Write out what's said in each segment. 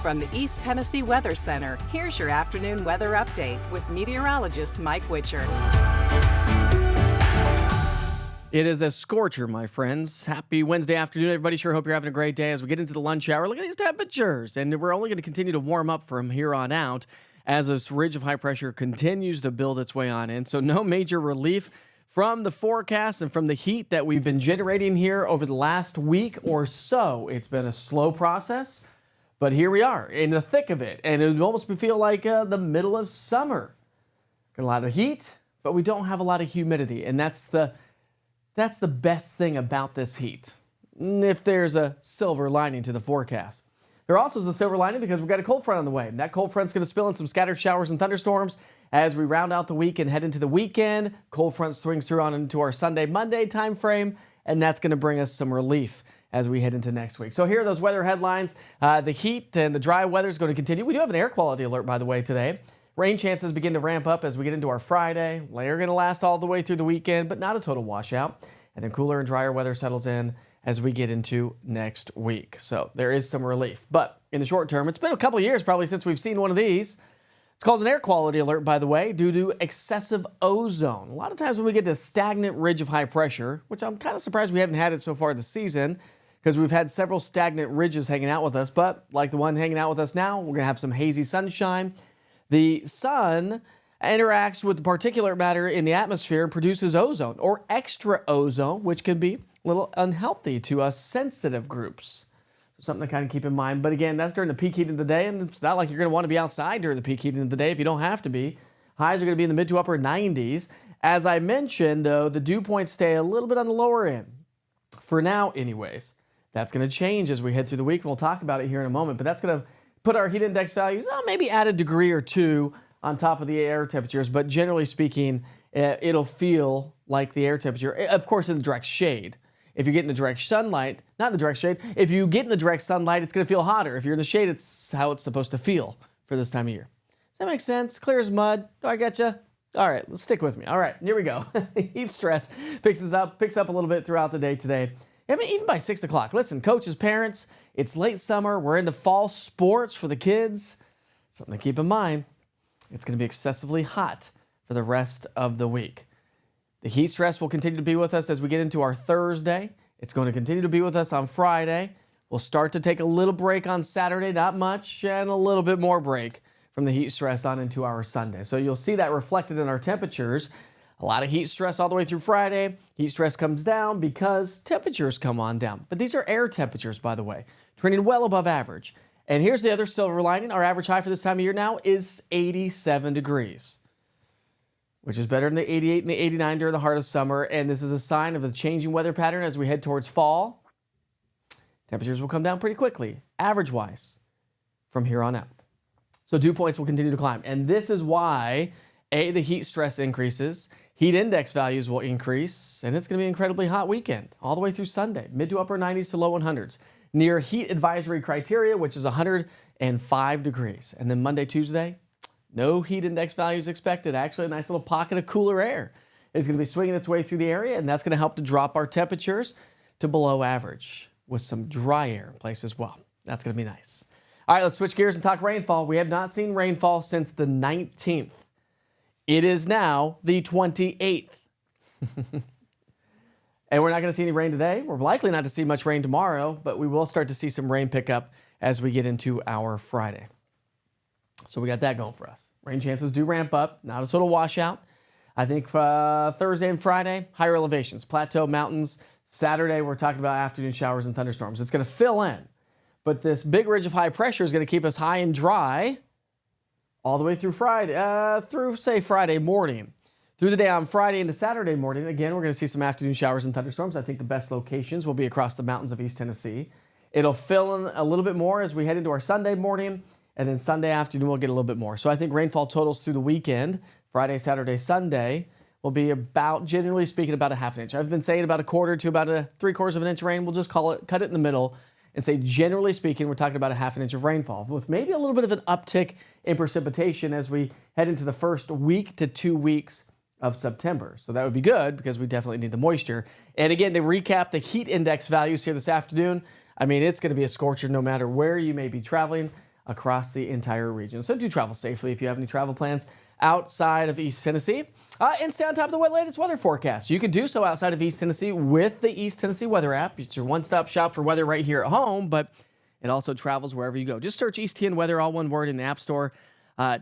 From the East Tennessee Weather Center, here's your afternoon weather update with meteorologist Mike Witcher. It is a scorcher, my friends. Happy Wednesday afternoon, everybody. Sure hope you're having a great day as we get into the lunch hour. Look at these temperatures, and we're only going to continue to warm up from here on out as this ridge of high pressure continues to build its way on in. So no major relief from the forecast and from the heat that we've been generating here over the last week or so. It's been a slow process, but here we are in the thick of it, and it would almost feel like the middle of summer. Got a lot of heat, but we don't have a lot of humidity, and that's the best thing about this heat, if there's a silver lining to the forecast. There also is a silver lining because we've got a cold front on the way. And that cold front's going to spill in some scattered showers and thunderstorms as we round out the week and head into the weekend. Cold front swings through on into our Sunday, Monday time frame, and that's going to bring us some relief as we head into next week. So here are those weather headlines. The heat and the dry weather is going to continue. We do have an air quality alert, by the way, today. Rain chances begin to ramp up as we get into our Friday. They're going to last all the way through the weekend, but not a total washout. And then cooler and drier weather settles in as we get into next week. So there is some relief. But in the short term, it's been a couple of years probably since we've seen one of these. It's called an air quality alert, by the way, due to excessive ozone. A lot of times when we get this stagnant ridge of high pressure, which I'm kind of surprised we haven't had it so far this season, because we've had several stagnant ridges hanging out with us. But like the one hanging out with us now, we're going to have some hazy sunshine. The sun interacts with the particulate matter in the atmosphere and produces ozone, or extra ozone, which can be a little unhealthy to us sensitive groups. So something to kind of keep in mind. But again, that's during the peak heat of the day, and it's not like you're going to want to be outside during the peak heat of the day if you don't have to be. Highs are going to be in the mid to upper 90s. As I mentioned, though, the dew points stay a little bit on the lower end. For now, anyways. That's going to change as we head through the week. We'll talk about it here in a moment, but that's going to put our heat index values, maybe add a degree or two on top of the air temperatures, but generally speaking, it'll feel like the air temperature, of course, in the direct shade. If you get in the direct sunlight, not in the direct shade, if you get in the direct sunlight, it's going to feel hotter. If you're in the shade, it's how it's supposed to feel for this time of year. Does that make sense? Clear as mud. Do I get you? All right, let's stick with me. All right, here we go. Heat stress picks up a little bit throughout the day today. I mean, even by 6 o'clock. Listen, coaches, parents, it's late summer. We're into fall sports for the kids. Something to keep in mind. It's going to be excessively hot for the rest of the week. The heat stress will continue to be with us as we get into our Thursday. It's going to continue to be with us on Friday. We'll start to take a little break on Saturday, not much, and a little bit more break from the heat stress on into our Sunday. So you'll see that reflected in our temperatures. A lot of heat stress all the way through Friday. Heat stress comes down because temperatures come on down. But these are air temperatures, by the way, trending well above average. And here's the other silver lining. Our average high for this time of year now is 87 degrees, which is better than the 88 and the 89 during the heart of summer. And this is a sign of the changing weather pattern as we head towards fall. Temperatures will come down pretty quickly, average-wise, from here on out. So dew points will continue to climb. And this is why, the heat stress increases, heat index values will increase, and it's going to be an incredibly hot weekend all the way through Sunday, mid to upper 90s to low 100s. Near heat advisory criteria, which is 105 degrees. And then Monday, Tuesday, no heat index values expected. Actually, a nice little pocket of cooler air is going to be swinging its way through the area, and that's going to help to drop our temperatures to below average with some dry air in place as well. That's going to be nice. All right, let's switch gears and talk rainfall. We have not seen rainfall since the 19th. It is now the 28th. And we're not going to see any rain today. We're likely not to see much rain tomorrow, but we will start to see some rain pick up as we get into our Friday. So we got that going for us. Rain chances do ramp up, not a total washout. I think Thursday and Friday, higher elevations, plateau mountains. Saturday, we're talking about afternoon showers and thunderstorms. It's going to fill in, but this big ridge of high pressure is going to keep us high and dry all the way through Friday, say Friday morning. Through the day on Friday into Saturday morning, again, we're going to see some afternoon showers and thunderstorms. I think the best locations will be across the mountains of East Tennessee. It'll fill in a little bit more as we head into our Sunday morning, and then Sunday afternoon we'll get a little bit more. So I think rainfall totals through the weekend, Friday, Saturday, Sunday, will be about, generally speaking, about a half an inch. I've been saying about a quarter to about a 3/4 of an inch rain. We'll just cut it in the middle and say, generally speaking, we're talking about a half an inch of rainfall with maybe a little bit of an uptick in precipitation as we head into the first week to 2 weeks of September. So that would be good because we definitely need the moisture. And again, to recap the heat index values here this afternoon, I mean, it's going to be a scorcher no matter where you may be traveling. across the entire region. So do travel safely if you have any travel plans outside of East Tennessee. And stay on top of the latest weather forecast. You can do so outside of East Tennessee with the East Tennessee Weather app. It's your one-stop shop for weather right here at home, but it also travels wherever you go. Just search eastTNweather, all one word, in the App Store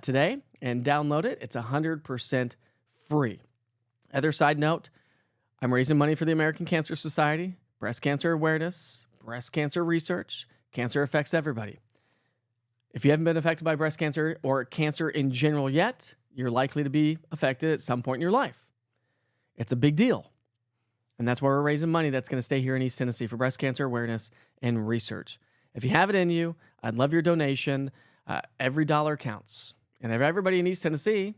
today and download it. It's 100% free. Other side note, I'm raising money for the American Cancer Society, breast cancer awareness, breast cancer research. Cancer affects everybody. If you haven't been affected by breast cancer or cancer in general yet, you're likely to be affected at some point in your life. It's a big deal. And that's why we're raising money that's going to stay here in East Tennessee for breast cancer awareness and research. If you have it in you, I'd love your donation. Every dollar counts. And if everybody in East Tennessee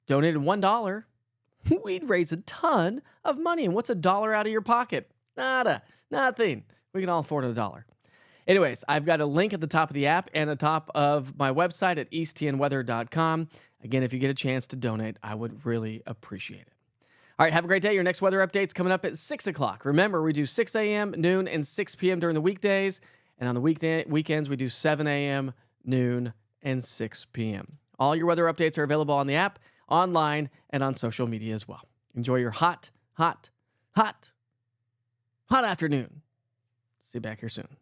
donated $1, we'd raise a ton of money. And what's a dollar out of your pocket? Nada. Nothing. We can all afford $1. Anyways, I've got a link at the top of the app and at the top of my website at eastTNweather.com. Again, if you get a chance to donate, I would really appreciate it. All right, have a great day. Your next weather update's coming up at 6 o'clock. Remember, we do 6 a.m., noon, and 6 p.m. during the weekdays. And on the weekends, we do 7 a.m., noon, and 6 p.m. All your weather updates are available on the app, online, and on social media as well. Enjoy your hot afternoon. See you back here soon.